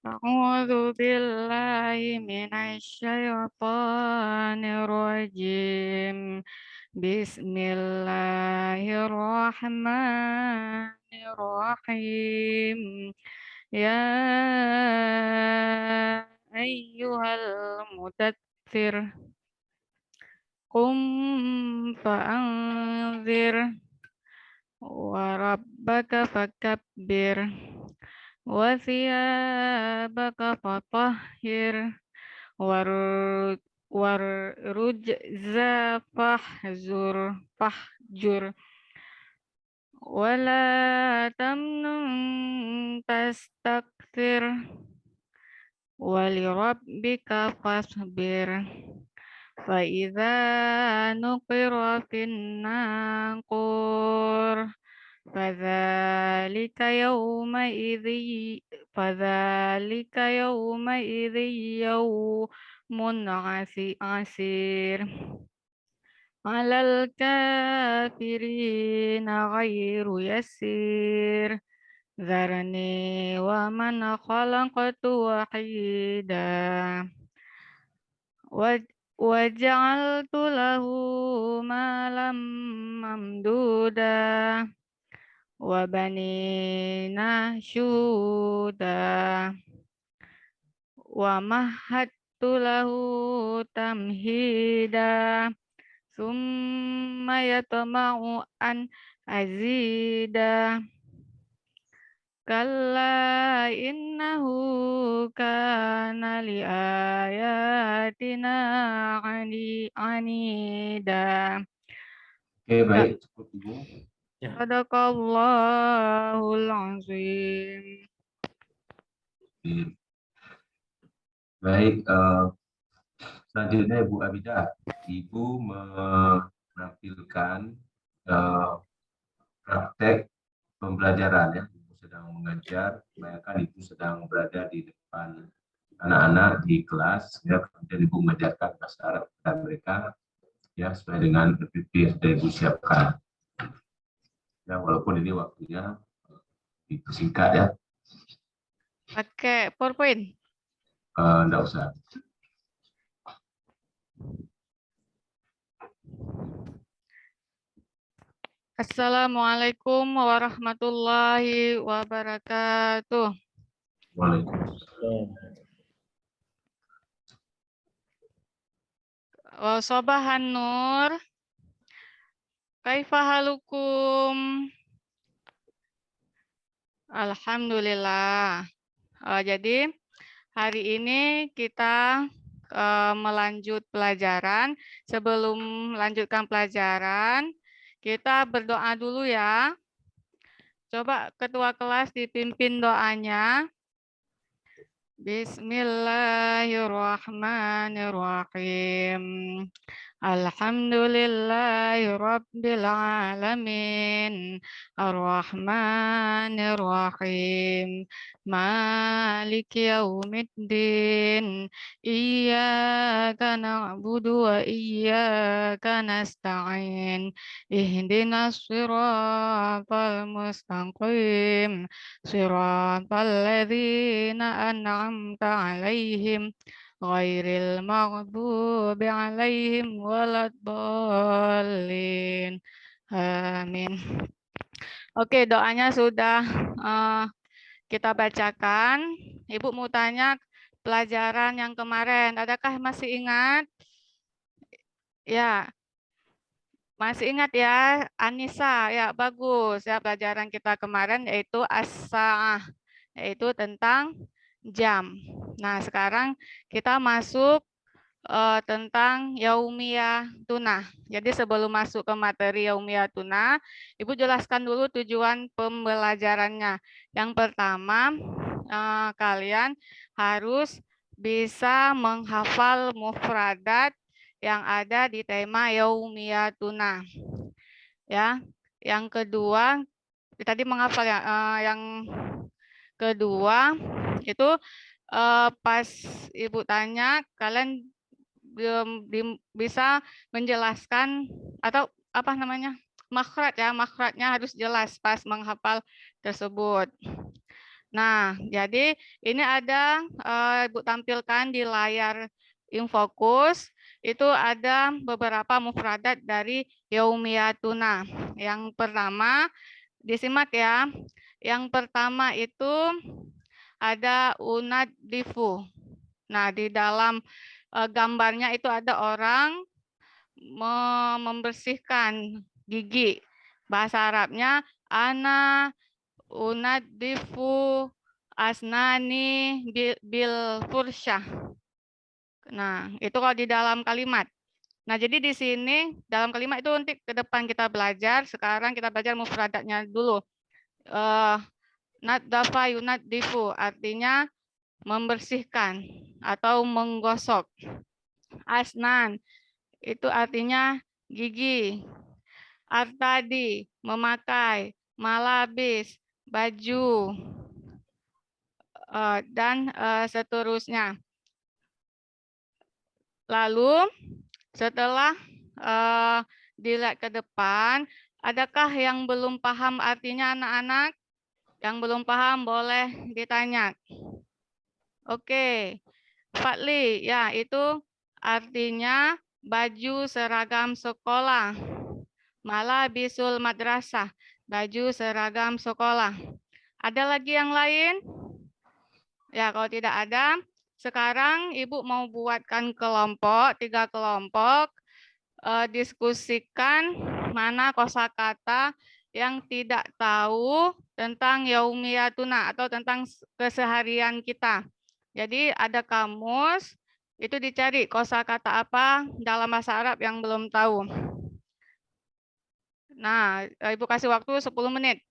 أعوذ بالله من الشيطان الرجيم. بسم الله الرحمن الرحيم. يا أيها المدثر قم فأنذر وربك فكبر وثيابك فطهر war- warujza fahjur wala tamnun tastakthir walirabbika fasbir fa idza nuqira finnaqur fadzalika yawma idzi fadzalika yawma idzi yawmun asir alal kafirina ghairu yasir zarni wa man khalaqtu wahida waja'altu lahu malam mamduda wa banina syuda wa mahattu lahu tamhida summa yatama'u an azida kalla innahu kana li ayatina anida. Oke, baik, cukup Ibu. Sadaqallahul azim. Baik, selanjutnya Ibu Abida, Ibu menampilkan praktek pembelajaran ya. Ibu sedang mengajar, bayangkan Ibu sedang berada di depan anak-anak di kelas, ya, kemudian Ibu mengajarkan bahasa Arab kepada mereka, ya, sesuai dengan PPP yang sudah Ibu siapkan. Ya, walaupun ini waktunya dipersingkat ya. Pakai PowerPoint? Enggak usah. Assalamualaikum warahmatullahi wabarakatuh. Waalaikumsalam. Sobahan Nur, kaifa halukum? Alhamdulillah. Jadi hari ini kita melanjut pelajaran. Sebelum melanjutkan pelajaran, kita berdoa dulu ya. Coba ketua kelas dipimpin doanya. Bismillahirrahmanirrahim. Alhamdulillahi Rabbil Alamin. Ar-Rahmanir-Rahim. Maliki yaumiddin. Iyyaka na'budu wa iyyaka nasta'in. Ihdinas siratal mustaqim. Siratal ladzina an'amta 'alaihim ghairil maghdubi 'alaihim waladdallin. Amin. Oke, doanya sudah kita bacakan. Ibu mau tanya pelajaran yang kemarin, adakah masih ingat? Ya, masih ingat ya, Anissa, ya bagus ya pelajaran kita kemarin yaitu as-sa'ah, yaitu tentang jam. Nah, sekarang kita masuk tentang yaumiyah tunah. Jadi sebelum masuk ke materi yaumiyah tunah, Ibu jelaskan dulu tujuan pembelajarannya. Yang pertama, kalian harus bisa menghafal mufradat yang ada di tema yaumiyah tunah. Ya, yang kedua, tadi menghafal ya. Yang kedua itu pas Ibu tanya, kalian belum bisa menjelaskan atau apa namanya makhraj ya, makhrajnya harus jelas pas menghafal tersebut. Nah, jadi ini ada Ibu tampilkan di layar Infokus, itu ada beberapa mufradat dari yaumiyatuna. Yang pertama, disimak ya. Yang pertama itu ada unadifu. Nah, di dalam gambarnya itu ada orang membersihkan gigi. Bahasa Arabnya ana unadifu asnani bil fursyah. Nah, itu kalau di dalam kalimat. Nah, jadi di sini dalam kalimat itu nanti ke depan kita belajar. Sekarang kita belajar mufradatnya dulu. Naddafa yunaddifu artinya membersihkan atau menggosok. Asnan itu artinya gigi. Artadi memakai, malabis, baju, dan seterusnya. Lalu setelah dilihat ke depan, adakah yang belum paham artinya anak-anak? Yang belum paham boleh ditanya. Oke, Fatli, ya itu artinya baju seragam sekolah. Malabisul madrasah, baju seragam sekolah. Ada lagi yang lain? Ya, kalau tidak ada, sekarang Ibu mau buatkan kelompok, 3 kelompok, diskusikan mana kosakata yang tidak tahu tentang yaumiyatuna atau tentang keseharian kita. Jadi ada kamus, itu dicari kosakata apa dalam bahasa Arab yang belum tahu. Nah, Ibu kasih waktu 10 menit.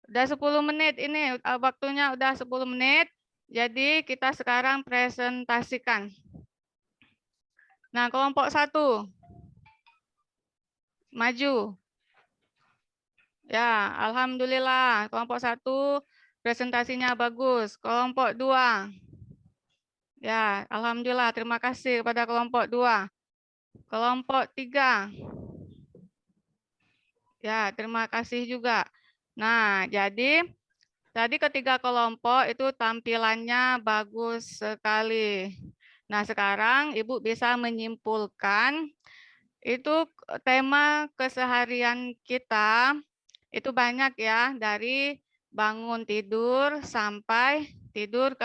Udah 10 menit ini, waktunya udah 10 menit. Jadi kita sekarang presentasikan. Nah, kelompok 1. Maju. Ya, alhamdulillah. Kelompok 1 presentasinya bagus. Kelompok 2. Ya, alhamdulillah. Terima kasih kepada kelompok 2. Kelompok 3. Ya, terima kasih juga. Nah, jadi tadi ketiga kelompok itu tampilannya bagus sekali. Nah, sekarang Ibu bisa menyimpulkan itu tema keseharian kita itu banyak ya, dari bangun tidur sampai tidur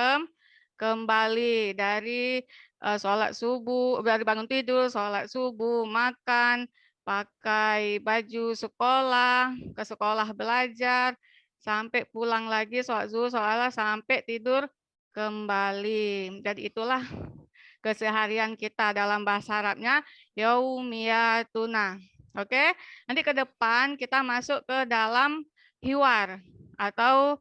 kembali, dari sholat subuh, dari bangun tidur, sholat subuh, makan, pakai baju sekolah, ke sekolah belajar, sampai pulang lagi sholat zuhur, sholat sampai tidur kembali. Jadi itulah keseharian kita, dalam bahasa Arabnya yaumiyatuna. Oke, nanti ke depan kita masuk ke dalam hiwar atau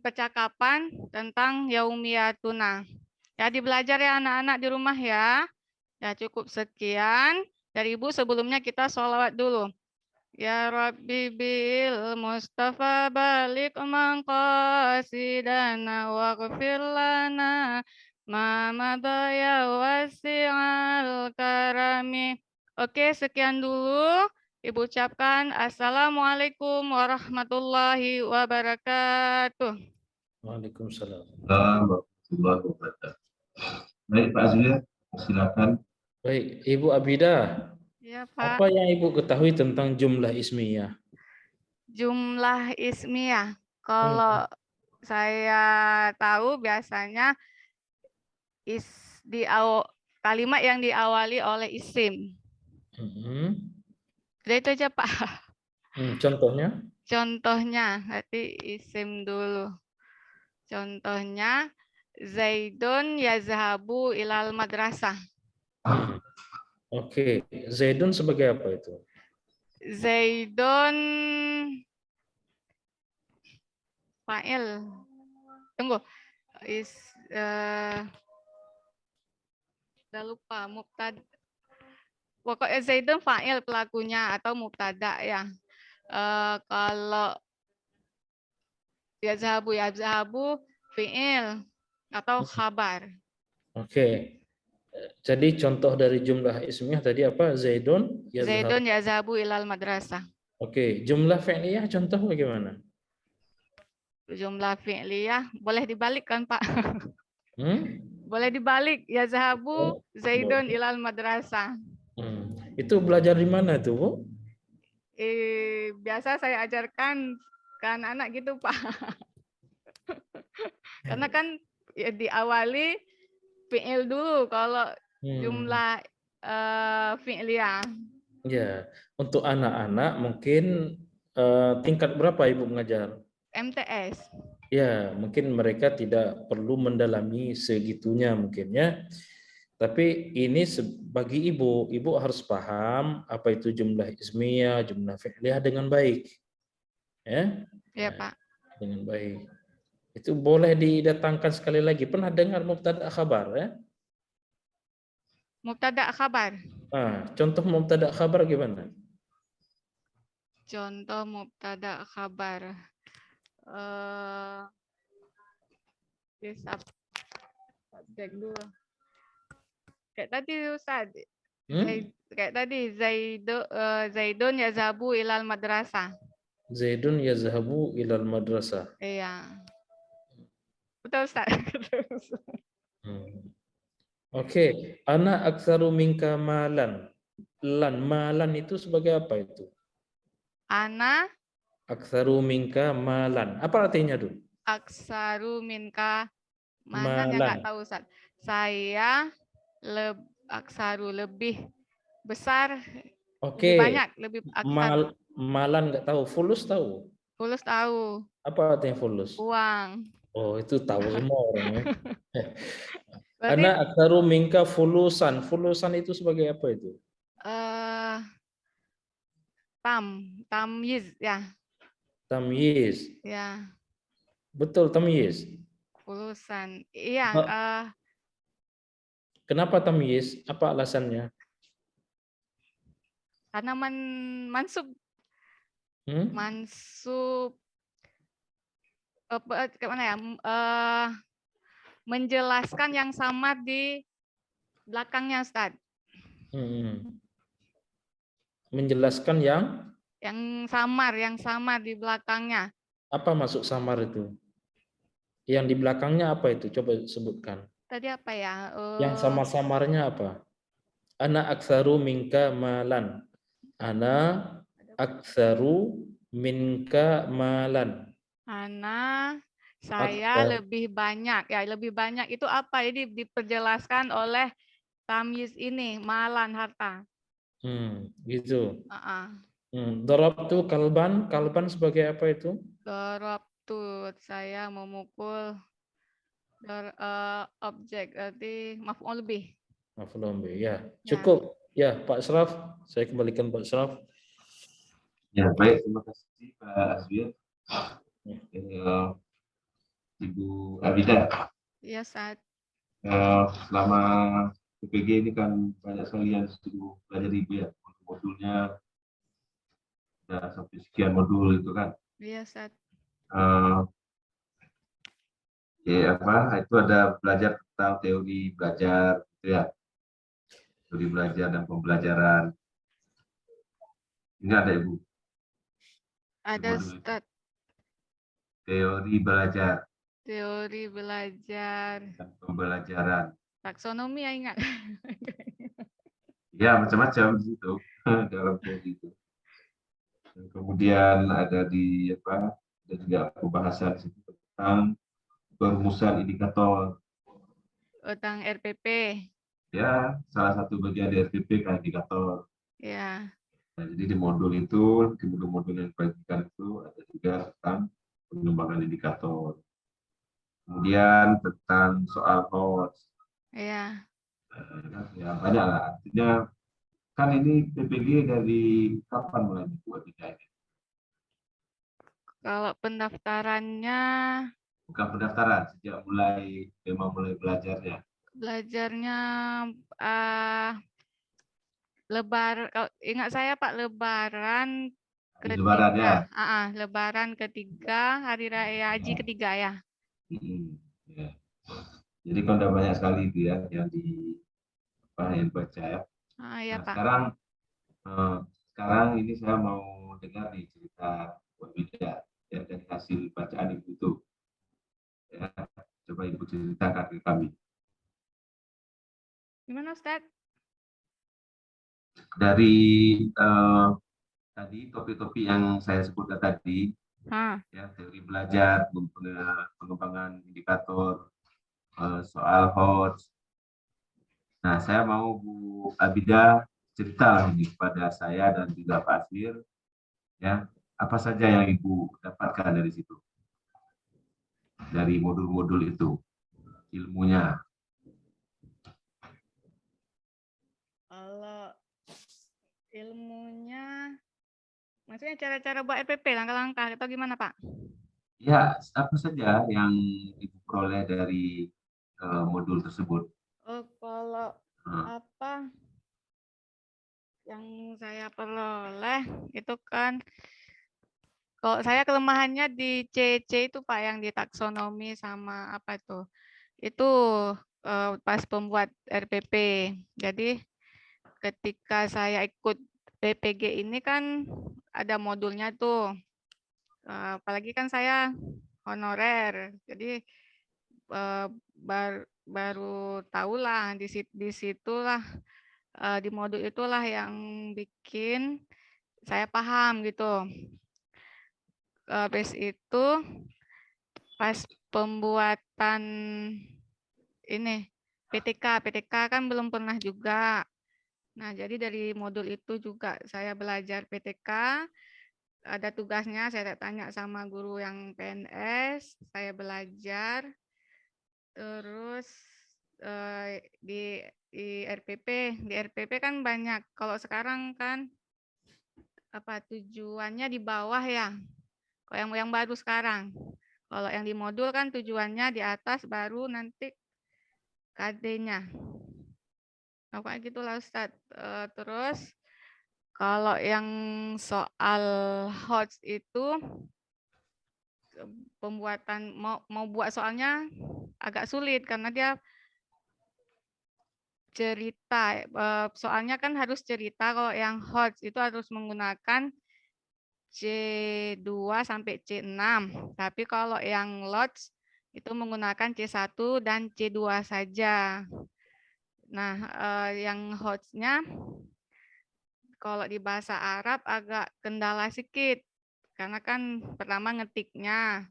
percakapan tentang yaumiyatuna. Ya, dibelajar ya anak-anak di rumah ya. Ya, cukup sekian. Dari Ibu sebelumnya kita sholawat dulu. Ya Rabbi bil Mustafa balik mangqasidana waghfir lana ma madaya wasi'al karami. Oke, sekian dulu. Ibu ucapkan Assalamualaikum warahmatullahi wabarakatuh. Waalaikumsalam. Warahmatullahi wabarakatuh. Baik Pak Azwir, silakan. Baik, Ibu Abida, Ya, Pak. apa yang Ibu ketahui tentang jumlah ismiyah? Jumlah ismiyah. Kalau saya tahu biasanya kalimat yang diawali oleh isim. Jadi itu aja Pak. Contohnya? Contohnya, berarti isim dulu. Contohnya, Zaidun yazhabu ilal madrasah. Oke, Zaidun sebagai apa itu? Zaidun fa'il. Tunggu. Udah lupa, mubtada. Pokoknya Zaidun fa'il pelakunya atau mubtada ya. Kalau yazhabu fi'il atau khabar. Oke. Jadi contoh dari jumlah ismiyah tadi apa? Zaidun Zaidun yazhabu ilal madrasah. Oke, jumlah fi'liyah contoh bagaimana? jumlah fi'liyah boleh dibalik kan Pak? Hmm? Boleh dibalik. Yazhabu Oh, Zaidun boleh. ilal madrasah. Itu belajar di mana tuh, Bu? Biasa saya ajarkan ke anak-anak gitu Pak. Karena kan ya, diawali fi'il dulu kalau jumlah fi'liyah. Ya, untuk anak-anak mungkin tingkat berapa Ibu mengajar? MTS. Ya, mungkin mereka tidak perlu mendalami segitunya mungkin ya. Tapi ini bagi ibu harus paham apa itu jumlah ismiyah, jumlah fi'liyah dengan baik. Ya, Ya Pak. dengan baik. Itu boleh didatangkan sekali lagi. Pernah dengar mubtada khabar ya? Mubtada khabar. Contoh mubtada khabar gimana? Contoh mubtada khabar. Subjek dulu. Kayak tadi Ustaz. Kayak tadi Zaidun yazhabu ilal madrasah. Zaidun yazhabu ilal madrasah. Iya. Betul Ustaz. Oke, ana aktsaru minka malan. Malan itu sebagai apa itu? Ana Aktsaru minka malan. Apa artinya dulu? aksaru minka mana yang Malan. nggak tahu Ustaz. Saya aksaru lebih besar, lebih banyak, lebih aksar. Malan nggak tahu, fulus tahu. Fulus tahu. Apa artinya fulus? Uang. Oh, itu tahu semua orang ya. Berarti Ana aktsaru minka fulusan. Fulusan itu sebagai apa itu? Tamyiz ya. Tamyiz. Ya. Betul, tamyiz. Fulusan. Iya. Kenapa tamyiz? Apa alasannya? Karena mansub. Mansub. Kemana ya? Menjelaskan yang sama di belakangnya, Ustaz. Menjelaskan yang samar di belakangnya. Apa masuk samar itu? Yang di belakangnya apa itu? Coba sebutkan. Tadi apa ya? Yang sama-samarnya apa? Ana aktsaru minka malan. Ana aktsaru minka malan. Saya lebih banyak. Ya, lebih banyak itu apa? Ini diperjelaskan oleh tamyiz ini, malan harta. Gitu. Darabtu kalban, kalban sebagai apa itu? Darabtu, saya memukul objek, berarti maf'ul bih. Maf'ul bih, ya. Cukup. Ya, Pak Asraf, saya kembalikan Pak Asraf. Ya, baik, terima kasih Pak Azwir. Ibu Abida. Iya, Ustaz. Selama PPG ini kan banyak sekali yang sudah belajar Ibu ya. Modulnya sudah sampai sekian modul itu kan. Iya, Ustaz. Itu ada belajar tentang teori belajar gitu ya. Teori belajar dan pembelajaran. Ini ada Ibu. Ada Ustaz. Teori belajar. Teori belajar. Dan pembelajaran. Taksonomi ya ingat. Ya, macam-macam gitu dalam teori itu. Dan kemudian ada juga pembahasan tentang perumusan indikator. Tentang RPP. Ya, salah satu bagian dari RPP kan indikator. Ya. Nah, jadi di modul itu, di modul-modul yang dibagikan itu ada juga tentang pengembangan indikator. Kemudian tentang soal host. Ya. Ya, banyak lah. Artinya kan ini PPG dari kapan mulai dibuat ini? Kalau pendaftarannya. Bukan pendaftaran, sejak memang mulai belajarnya. Belajarnya ingat saya Pak, Lebaran ketiga. Lebaran ya. Lebaran ketiga, hari raya haji ketiga ya. Ya. Jadi kan udah banyak sekali itu ya yang baca ya. Ya, nah, Pak. Sekarang ini saya mau dengar nih cerita Wabida ya, dari hasil bacaan Ibu itu. Coba Ibu ceritakan ke kami. Gimana Ustadz? Dari tadi topik-topik yang saya sebutkan tadi, ya, teori belajar, pengembangan indikator, soal HOTS. Nah, saya mau Bu Abida cerita ini kepada saya dan juga Pak Asir, ya, apa saja yang Ibu dapatkan dari situ, dari modul-modul itu, ilmunya. Kalau ilmunya, maksudnya cara-cara buat RPP, langkah-langkah atau gimana Pak? Ya, apa saja yang Ibu peroleh dari modul tersebut. Oh, kalau apa yang saya peroleh itu kan, kalau saya kelemahannya di C itu Pak, yang di taksonomi sama apa itu pas pembuat RPP. Jadi ketika saya ikut PPG ini kan ada modulnya tuh, apalagi kan saya honorer, jadi baru tahulah di situlah, di modul itulah yang bikin saya paham gitu. Habis itu pas pembuatan ini PTK kan belum pernah juga. Nah, jadi dari modul itu juga saya belajar PTK, ada tugasnya, saya tanya sama guru yang PNS, saya belajar. Terus di RPP kan banyak. Kalau sekarang kan apa tujuannya di bawah ya. Kalau yang baru sekarang. Kalau yang di modul kan tujuannya di atas, baru nanti KD-nya. Nah, kayak gitulah Ustadz. Terus kalau yang soal HOTS itu pembuatan mau buat soalnya agak sulit karena dia cerita, soalnya kan harus cerita. Kalau yang HOTS itu harus menggunakan C2 sampai C6. Tapi kalau yang LOTS itu menggunakan C1 dan C2 saja. Nah, yang HOTS-nya kalau di bahasa Arab agak kendala sedikit. Karena kan pertama ngetiknya.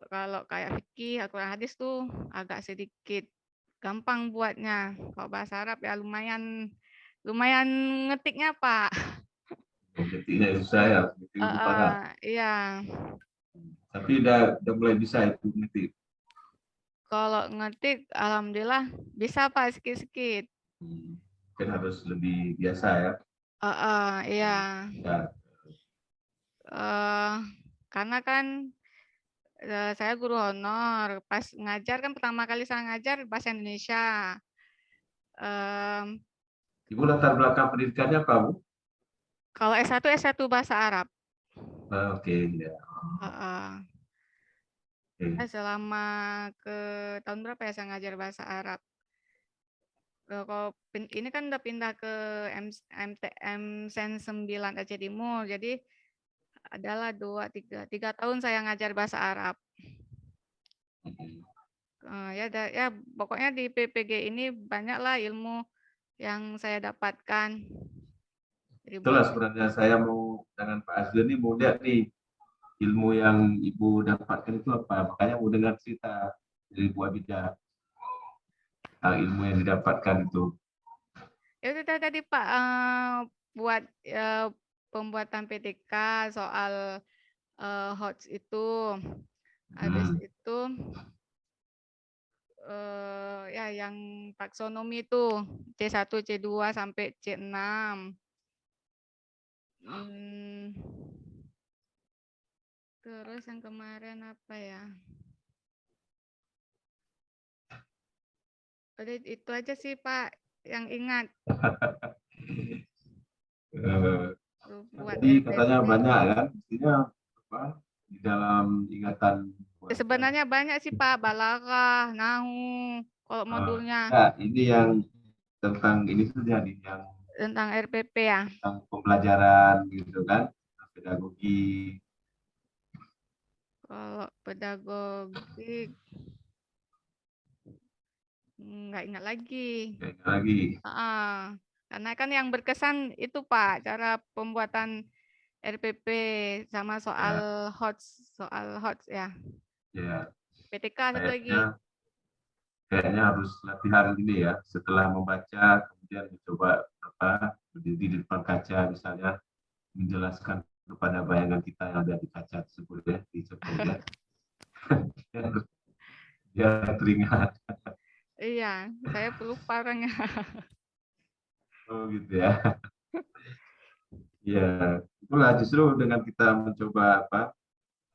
Kalau kayak fikih, Al-Quran, hadis tuh agak sedikit gampang buatnya. Kalau bahasa Arab ya lumayan ngetiknya Pak. Ngetiknya susah ya, Iya. Tapi udah mulai bisa itu ngetik. Kalau ngetik, alhamdulillah bisa Pak sedikit-sedikit. Kan harus lebih biasa ya. Iya. Ya. Karena kan saya guru honor. Pas ngajar kan pertama kali saya ngajar bahasa Indonesia. Ibu latar belakang pendidikannya apa, Bu? Kalau S1 bahasa Arab. Oke, ya. Selama tahun berapa ya saya ngajar bahasa Arab. Kalau ini kan udah pindah ke MTM Sen 9 Aceh Timur. Jadi adalah 3 tahun saya ngajar bahasa Arab. Ya pokoknya di PPG ini banyaklah ilmu yang saya dapatkan. Itulah sebenarnya saya mau dengan Pak Azli ini mau lihat nih ilmu yang Ibu dapatkan itu apa. Makanya mau dengar cerita dari Bu Abida ilmu yang didapatkan itu. Ya itu tadi Pak, buat pembuatan PTK soal HOTS itu. Habis itu ya yang taksonomi itu C1, C2 sampai C6. Terus yang kemarin apa ya? Udah itu aja sih Pak yang ingat. Jadi katanya banyak ya, mestinya apa di dalam ingatan. Sebenarnya banyak sih Pak, balaghah, nahu, kalau modulnya. Ya, ini yang tentang ini saja nih yang tentang RPP ya. Tentang pembelajaran gitu kan, pedagogi. Kalau pedagogik nggak ingat lagi. Kayaknya lagi. Karena kan yang berkesan itu Pak, cara pembuatan RPP sama soal HOTS ya. Ya, PTK satu lagi. kayaknya harus latihan ini ya. Setelah membaca, kemudian mencoba berdiri di depan kaca misalnya, menjelaskan kepada bayangan kita yang ada di kaca tersebut ya, di cermin ya. Dia teringat. Iya, saya pelupa orangnya. Oh gitu ya. Ya, itulah justru dengan kita mencoba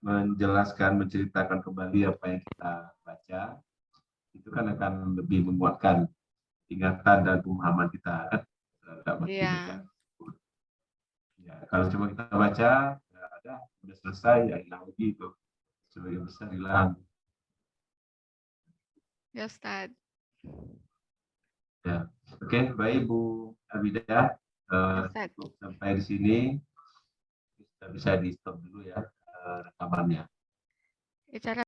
menjelaskan, menceritakan kembali apa yang kita baca, itu kan akan lebih menguatkan ingatan dan pemahaman kita terhadap materi Iya. bacaan tersebut. Ya, kalau cuma kita baca, ya ada, udah selesai, ya hilang lagi itu. Sebagian besar hilang. Ya, Ustaz. Ya, oke, baik Bu Abida. Cukup sampai di sini. Kita bisa di stop dulu ya rekamannya. Bicara